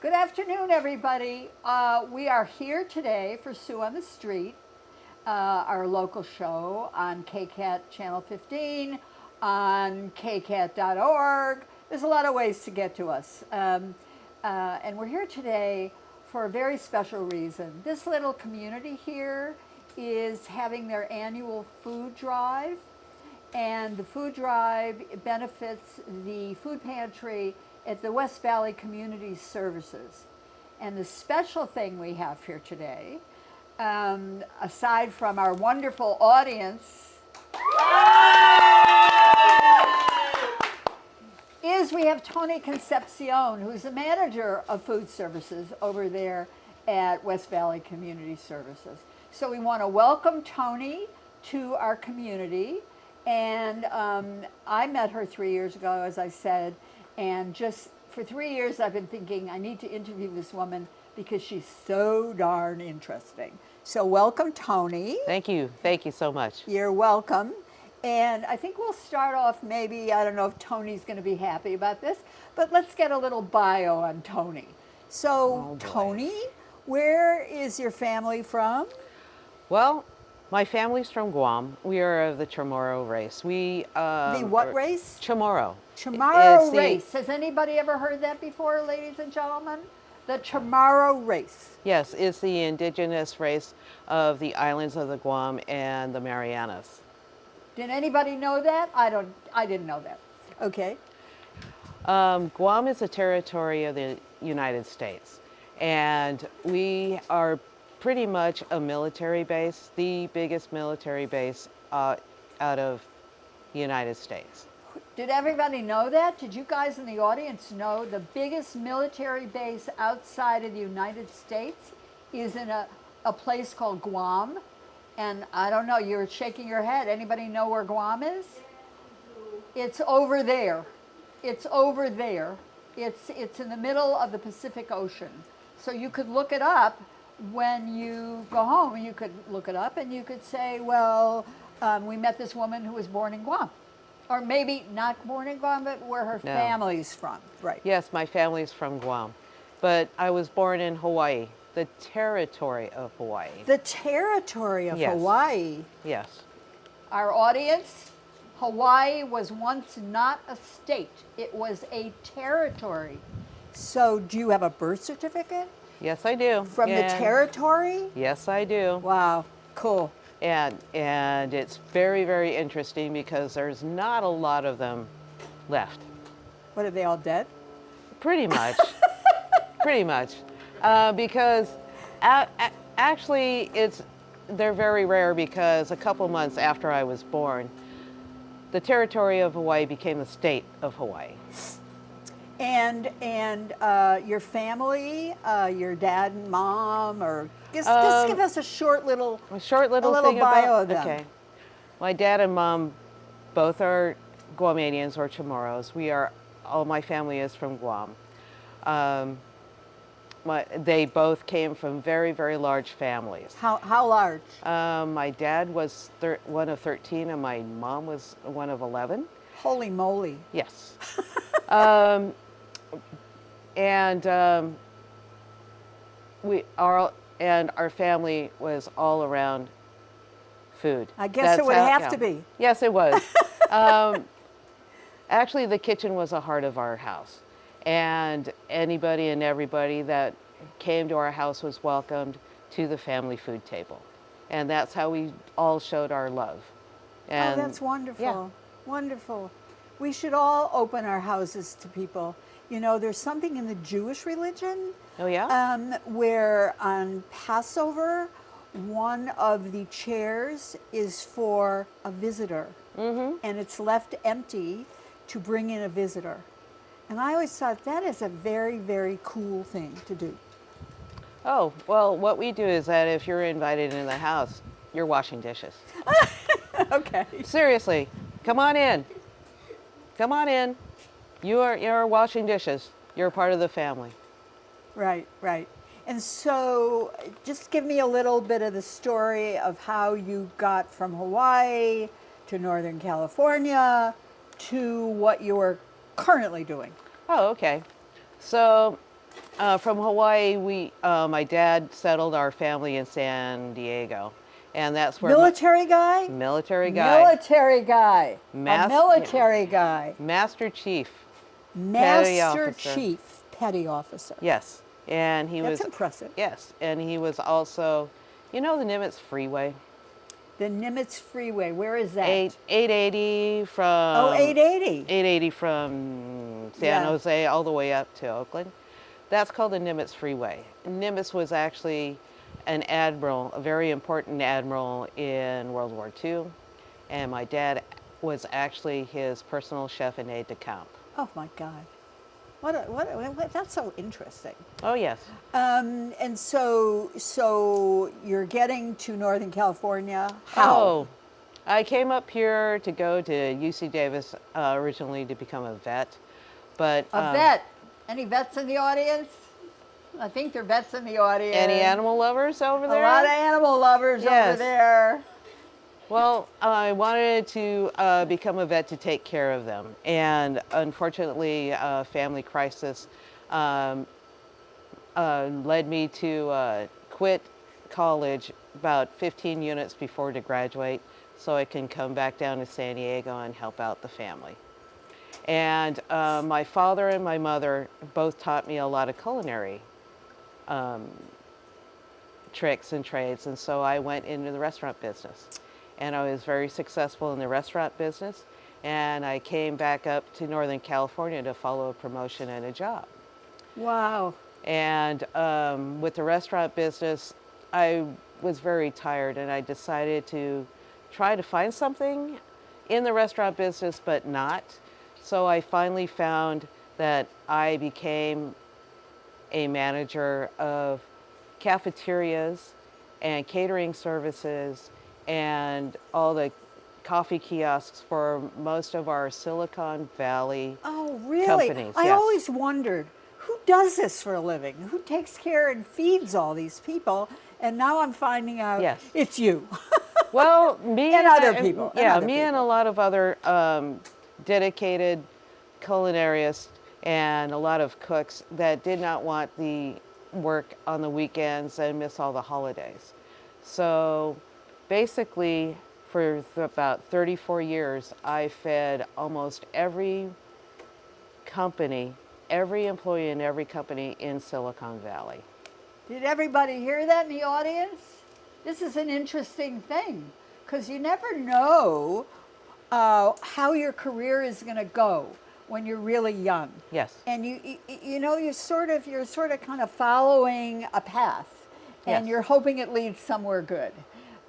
Good afternoon, everybody. We are here today for Sue on the Street, our local show on KCAT Channel 15, on kcat.org. There's a lot of ways to get to us. And we're here today for a very special reason. This little community here is having their annual food drive, and the food drive benefits the food pantry at the West Valley Community Services. And the special thing we have here today, aside from our wonderful audience, is we have Toni Concepcion, who's the manager of food services over there at West Valley Community Services. So we want to welcome Toni to our community. And I met her 3 years ago, as I said, and just for 3 years I've been thinking I need to interview this woman because she's so darn interesting. So welcome, Toni. Thank you so much. You're welcome. And I think we'll start off maybe, I don't know if Toni's going to be happy about this, but let's get a little bio on Toni. So Toni, where is your family from? Well, my family's from Guam. We are of the Chamorro race. The what race? Chamorro. Chamorro race. Has anybody ever heard that before, ladies and gentlemen? The Chamorro race. Yes, it's the indigenous race of the islands of the Guam and the Marianas. Did anybody know that? I didn't know that. Okay. Guam is a territory of the United States, and we are pretty much a military base, the biggest military base out of the United States. Did everybody know that? Did you guys in the audience know the biggest military base outside of the United States is in a place called Guam? And I don't know, you're shaking your head. Anybody know where Guam is? It's over there. It's over there. It's in the middle of the Pacific Ocean. So you could look it up when you go home. You could look it up and you could say, well, we met this woman who was born in Guam. Or maybe not born in Guam, but where her family's from. Right. Yes, my family's from Guam. But I was born in Hawaii, the territory of Hawaii. The territory of Hawaii. Yes. Our audience, Hawaii was once not a state. It was a territory. So do you have a birth certificate? Yes, I do. From the territory? Yes, I do. Wow, cool. And it's very, very interesting because there's not a lot of them left. What, are they all dead? Pretty much. Pretty much. Because actually they're very rare because a couple months after I was born, the territory of Hawaii became the state of Hawaii. And your family, your dad and mom, or just give us a short little bio of them. Okay. My dad and mom both are Guamanians or Chamorros. All my family is from Guam. They both came from very, very large families. How large? My dad was one of 13 and my mom was one of 11. Holy moly. Yes. Our family was all around food. I guess it would have to be. Yes, it was. Actually, the kitchen was the heart of our house. And anybody and everybody that came to our house was welcomed to the family food table. And that's how we all showed our love. And that's wonderful. Yeah. Wonderful. We should all open our houses to people. You know, there's something in the Jewish religion where on Passover, one of the chairs is for a visitor, and it's left empty to bring in a visitor. And I always thought that is a very, very cool thing to do. Oh, well, what we do is that if you're invited in the house, you're washing dishes. Okay. Seriously, come on in. Come on in. You're washing dishes. You're a part of the family. Right, right. And so just give me a little bit of the story of how you got from Hawaii to Northern California to what you're currently doing. Oh, okay. So From Hawaii, my dad settled our family in San Diego, and that's where Military guy? military guy, Military guy. A Mas- military guy. Master Chief, petty Master officer. Chief, petty officer. Yes, and he That's was impressive. yes, and he was also, the Nimitz Freeway, The Nimitz Freeway, where is that? 880 from Oh, 880. 880 from San Yeah. Jose all the way up to Oakland. That's called the Nimitz Freeway. Nimitz was actually an admiral, a very important admiral in World War II, and my dad was actually his personal chef and aide de camp. Oh my God. That's so interesting. Oh yes. And so you're getting to Northern California. How? Oh, I came up here to go to UC Davis originally to become a vet, but A vet. Any vets in the audience? I think there are vets in the audience. any animal lovers over A there? lot of animal lovers over Yes. there. Well, I wanted to become a vet to take care of them, and unfortunately, a family crisis led me to quit college about 15 units before to graduate, so I can come back down to San Diego and help out the family. And my father and my mother both taught me a lot of culinary tricks and trades, and so I went into the restaurant business. And I was very successful in the restaurant business, and I came back up to Northern California to follow a promotion and a job. Wow. And with the restaurant business, I was very tired, and I decided to try to find something in the restaurant business, but not. So I finally found that I became a manager of cafeterias and catering services and all the coffee kiosks for most of our Silicon Valley Oh, really? companies. I Yes. always wondered, who does this for a living? Who takes care and feeds all these people? And now I'm finding out Yes. it's you. Well, me And other people, and Yeah, other me and a people. lot of other dedicated culinarists and a lot of cooks that did not want the work on the weekends and miss all the holidays. So basically, for about 34 years, I fed almost every company, every employee in every company in Silicon Valley. Did everybody hear that in the audience? This is an interesting thing because you never know how your career is going to go when you're really young. Yes. And you're sort of kind of following a path, and Yes. you're hoping it leads somewhere good.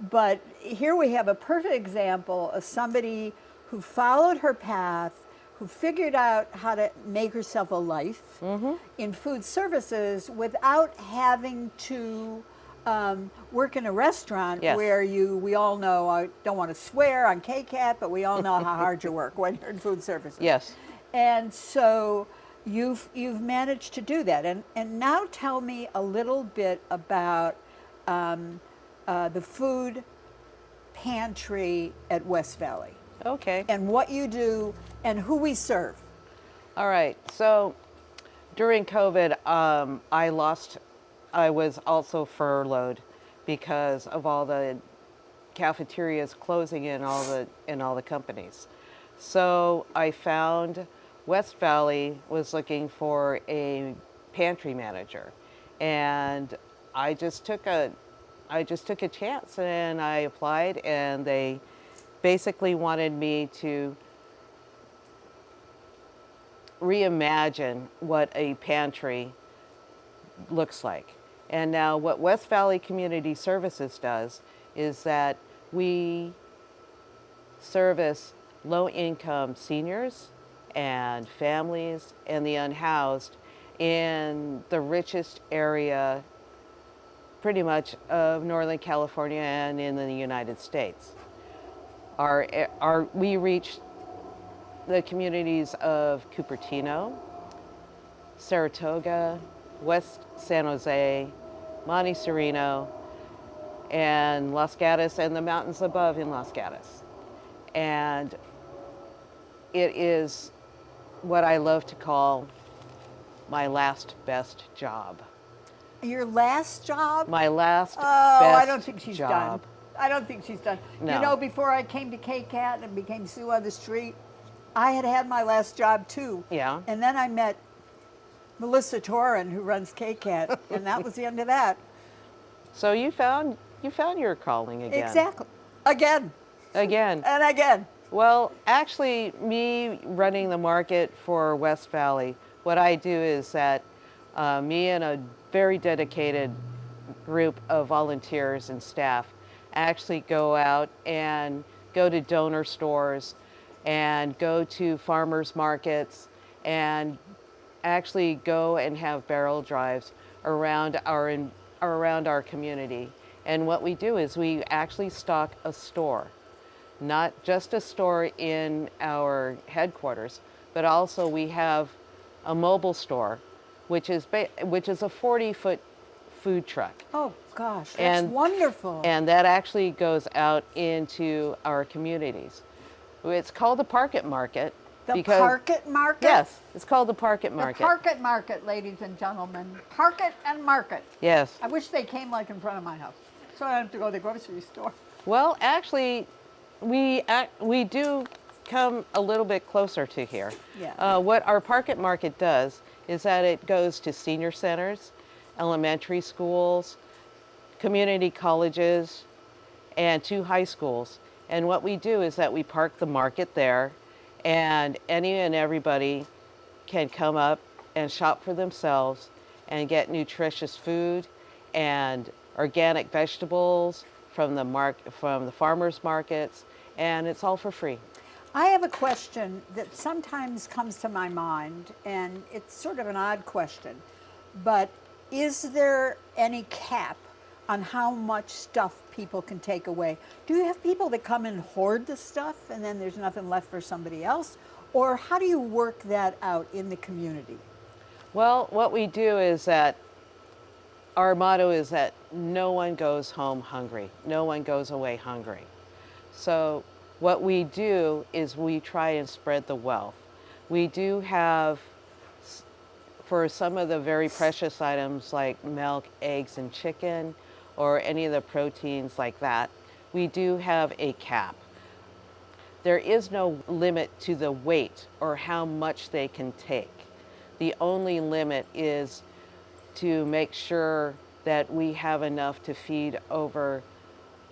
But here we have a perfect example of somebody who followed her path, who figured out how to make herself a life in food services without having to work in a restaurant Yes. where we all know, I don't want to swear on KCAT, but we all know how hard you work when you're in food services. Yes. And so you've managed to do that. And now tell me a little bit about the food pantry at West Valley Okay. and what you do and who we serve. All right. So during COVID, I was also furloughed because of all the cafeterias closing in all the companies. So I found West Valley was looking for a pantry manager, and I just took a chance and I applied, and they basically wanted me to reimagine what a pantry looks like. And now what West Valley Community Services does is that we service low-income seniors and families and the unhoused in the richest area pretty much of Northern California and in the United States. We reach the communities of Cupertino, Saratoga, West San Jose, Monte Sereno, and Los Gatos, and the mountains above in Los Gatos. And it is what I love to call my last best job. Your last job? My last Oh, best I don't think she's job. done. I don't think she's done. No. You know, before I came to KCAT and became Sue on the Street, I had my last job too. Yeah. And then I met Melissa Torin, who runs KCAT, and that was the end of that. So you found your calling again. Exactly. Again. Again. And again. Well, actually, me running the market for West Valley, what I do is that me and a very dedicated group of volunteers and staff actually go out and go to donor stores and go to farmers markets and actually go and have barrel drives around our community. And what we do is we actually stock a store, not just a store in our headquarters, but also we have a mobile store, which is a 40-foot food truck. Oh gosh, that's wonderful. And that actually goes out into our communities. It's called the Parket Market. The Parket Market? Yes, it's called the Parket Market. The Parket Market, ladies and gentlemen. Parket and Market. Yes. I wish they came like in front of my house, so I don't have to go to the grocery store. Well, actually, we do come a little bit closer to here. Yeah. What our Parket Market does is that it goes to senior centers, elementary schools, community colleges, and 2 high schools. And what we do is that we park the market there, and any and everybody can come up and shop for themselves and get nutritious food and organic vegetables from the farmers markets, and it's all for free. I have a question that sometimes comes to my mind, and it's sort of an odd question, but is there any cap on how much stuff people can take away? Do you have people that come and hoard the stuff and then there's nothing left for somebody else? Or how do you work that out in the community? Well, what we do is that our motto is that no one goes home hungry. No one goes away hungry. So what we do is we try and spread the wealth. We do have, for some of the very precious items like milk, eggs, and chicken, or any of the proteins like that, we do have a cap. There is no limit to the weight or how much they can take. The only limit is to make sure that we have enough to feed over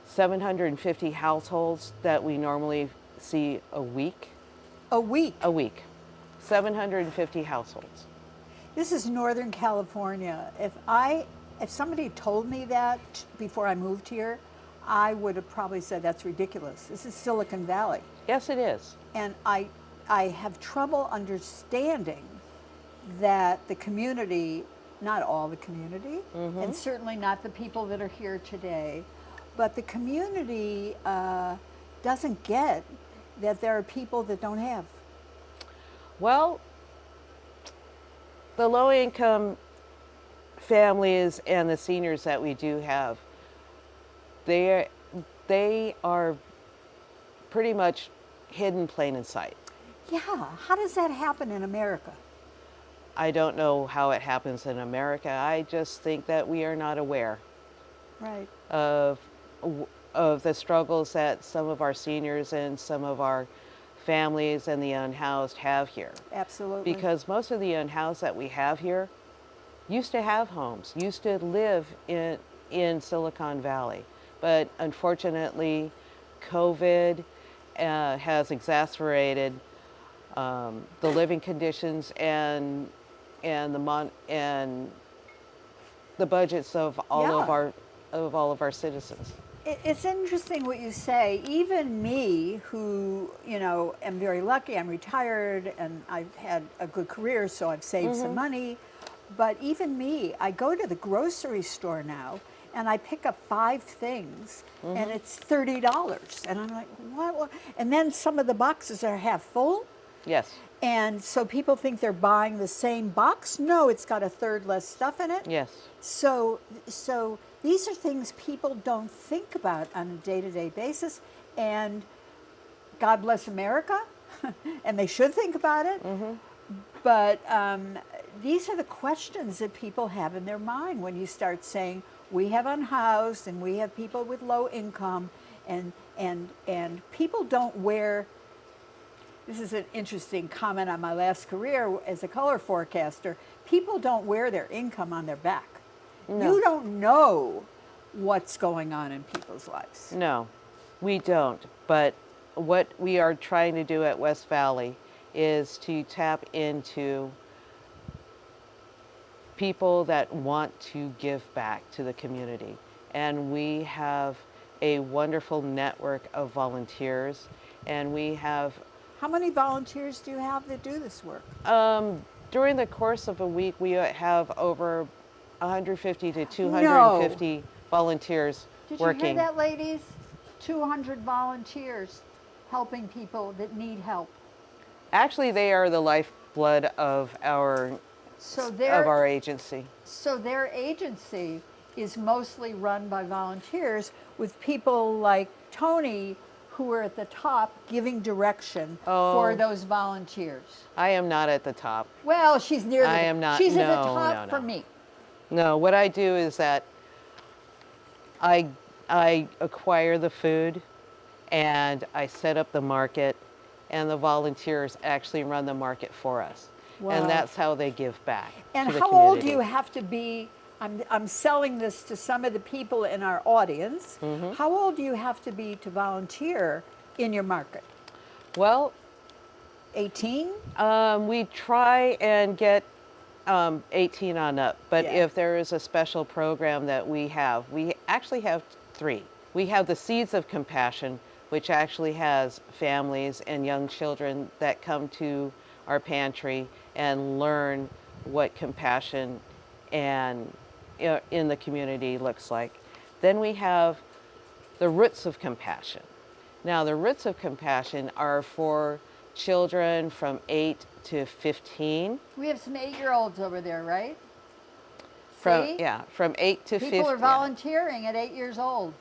750 households that we normally see a week. A week? A week. 750 households. This is Northern California. If somebody told me that before I moved here, I would have probably said that's ridiculous. This is Silicon Valley. Yes, it is. And I have trouble understanding that the community, not all the community, and certainly not the people that are here today, but the community doesn't get that there are people that don't have. Well, the low-income families and the seniors that we do have, they are pretty much hidden plain in sight. Yeah, how does that happen in America? I don't know how it happens in America. I just think that we are not aware Right. of the struggles that some of our seniors and some of our families and the unhoused have here. Absolutely. Because most of the unhoused that we have here used to have homes, used to live in Silicon Valley. But unfortunately, COVID has exacerbated the living conditions and the budgets of all of our citizens. It's interesting what you say. Even me, who, am very lucky, I'm retired and I've had a good career, so I've saved some money. But even me, I go to the grocery store now and I pick up 5 things and it's $30. And I'm like, what? And then some of the boxes are half full. Yes. And so people think they're buying the same box. No, it's got a third less stuff in it. Yes. So these are things people don't think about on a day-to-day basis. And God bless America, and they should think about it. But these are the questions that people have in their mind when you start saying, we have unhoused and we have people with low income, and people don't wear. This is an interesting comment on my last career as a color forecaster. People don't wear their income on their back. No. You don't know what's going on in people's lives. No, we don't. But what we are trying to do at West Valley is to tap into people that want to give back to the community. And we have a wonderful network of volunteers, and we have How many volunteers do you have that do this work? during the course of a week, we have over 150 to 250 volunteers Did you working. hear that, ladies? 200 volunteers helping people that need help. Actually, they are the lifeblood of our So agency. So their agency is mostly run by volunteers with people like Toni, who are at the top giving direction for those volunteers. I am not at the top. Well, she's near the I am not. She's at the No, top no, for no. me. No, what I do is that I acquire the food and I set up the market, and the volunteers actually run the market for us. Wow. And that's how they give back And to the how old do community. you have to be? I'm selling this to some of the people in our audience. Mm-hmm. How old do you have to be to volunteer in your market? Well, 18? we try and get 18 on up, but Yeah. if there is a special program that we actually have 3. We have the Seeds of Compassion, which actually has families and young children that come to our pantry and learn what compassion and in the community looks like. Then we have the Roots of Compassion. Now, the Roots of Compassion are for children from 8 to 15. We have some 8-year-olds over there, right? From See? from 8 to 15. People are volunteering at 8 years old.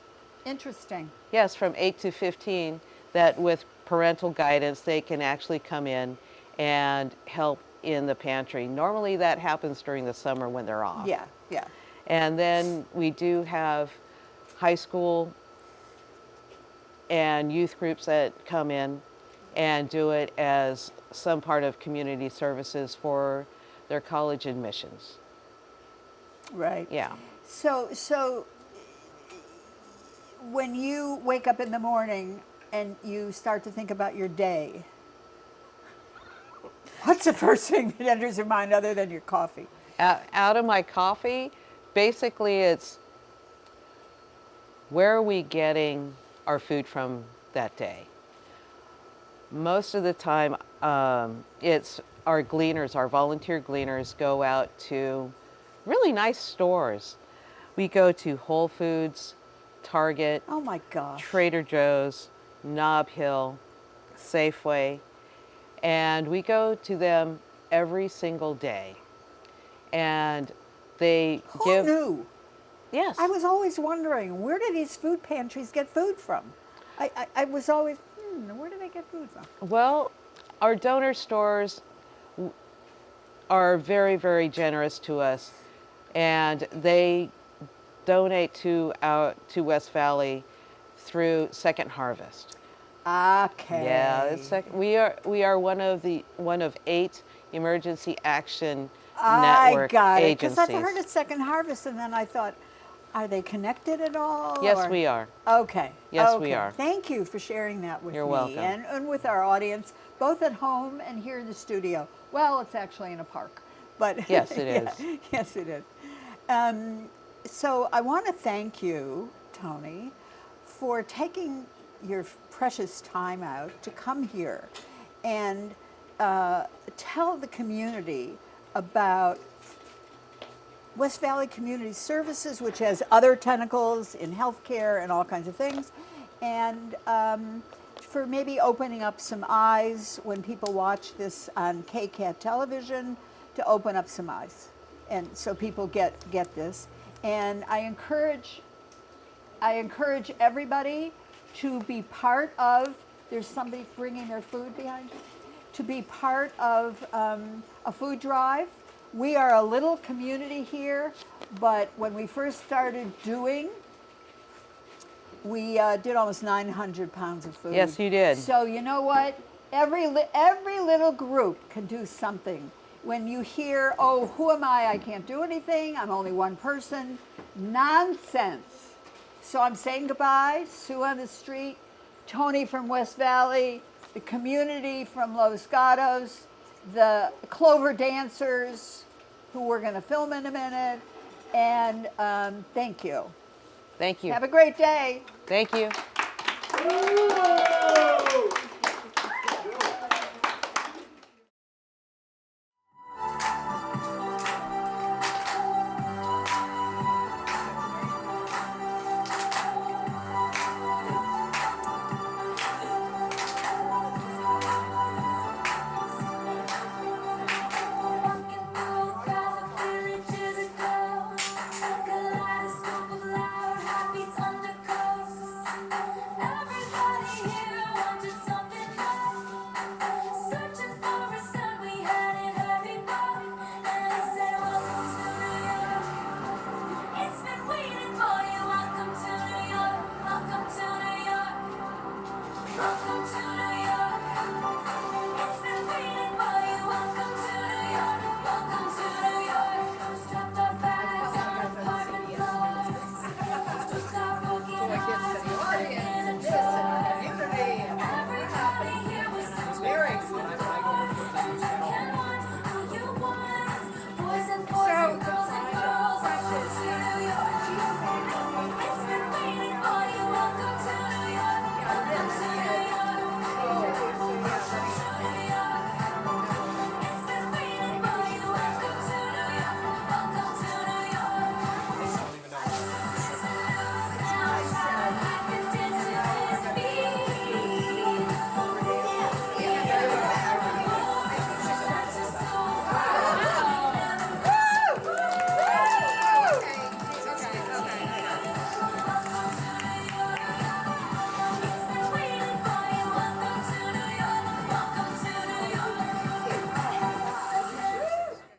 Interesting. Yes, from 8 to 15, that with parental guidance, they can actually come in and help in the pantry. Normally that happens during the summer when they're off. Yeah, yeah. And then we do have high school and youth groups that come in and do it as some part of community services for their college admissions. Right. Yeah. So when you wake up in the morning and you start to think about your day, what's the first thing that enters your mind other than your coffee? Out of my coffee, basically it's where are we getting our food from that day? Most of the time, it's our gleaners, our volunteer gleaners go out to really nice stores. We go to Whole Foods, Target, Oh my gosh. Trader Joe's, Nob Hill, Safeway, and we go to them every single day. And they Who give. knew? Yes. I was always wondering, where do these food pantries get food from? I was always, where do they get food from? Well, our donor stores are very, very generous to us, and they donate to West Valley through Second Harvest. Okay. Yeah, it's we are one of 8 emergency action I network got it. Because agencies. I've heard of Second Harvest, and then I thought, are they connected at all? Yes, or- we are. Okay. Yes, okay. we are. Thank you for sharing that with You're me welcome. and with our audience, both at home and here in the studio. Well, it's actually in a park, but Yes, it yeah, is. Yes, it is. So I want to thank you, Toni, for taking your precious time out to come here and tell the community about West Valley Community Services, which has other tentacles in healthcare and all kinds of things, and for maybe opening up some eyes when people watch this on KCAT television, to open up some eyes, and so people get this. And I encourage everybody to be part of. There's somebody bringing their food behind you. To be part of a food drive We are a little community here, but when we first started doing, we did almost 900 pounds of food. Yes, you did. So you know what? Every little group can do something. When you hear, oh, who am I? I can't do anything. I'm only one person. Nonsense. So I'm saying goodbye. Sue on the Street, Toni from West Valley, the community from Los Gatos, the Clover dancers, who we're going to film in a minute. And thank you. Thank you. Have a great day. Thank you.